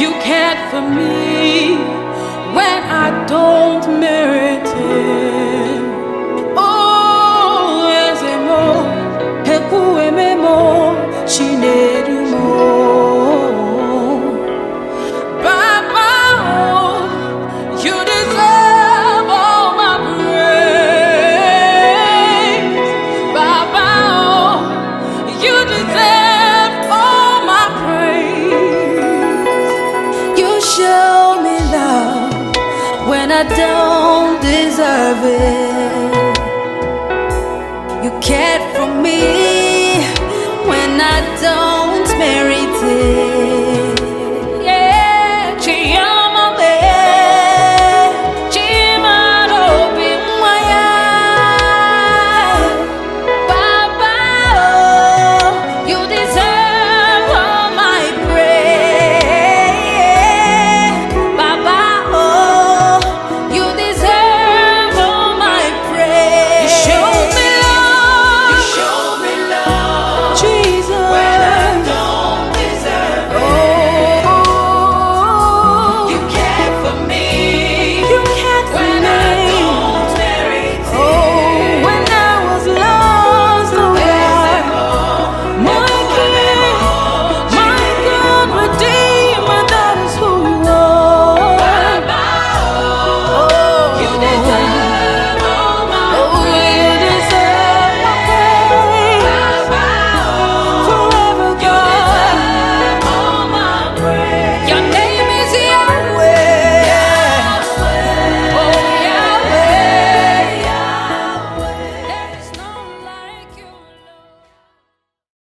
You cared for me when I don't merit it. Oh, ezemo, ekuememo, shinerumo. Baba, oh, you deserve all my praise. Baba, oh, you deserve all my praise. You show me love when I don't deserve it. You cared for me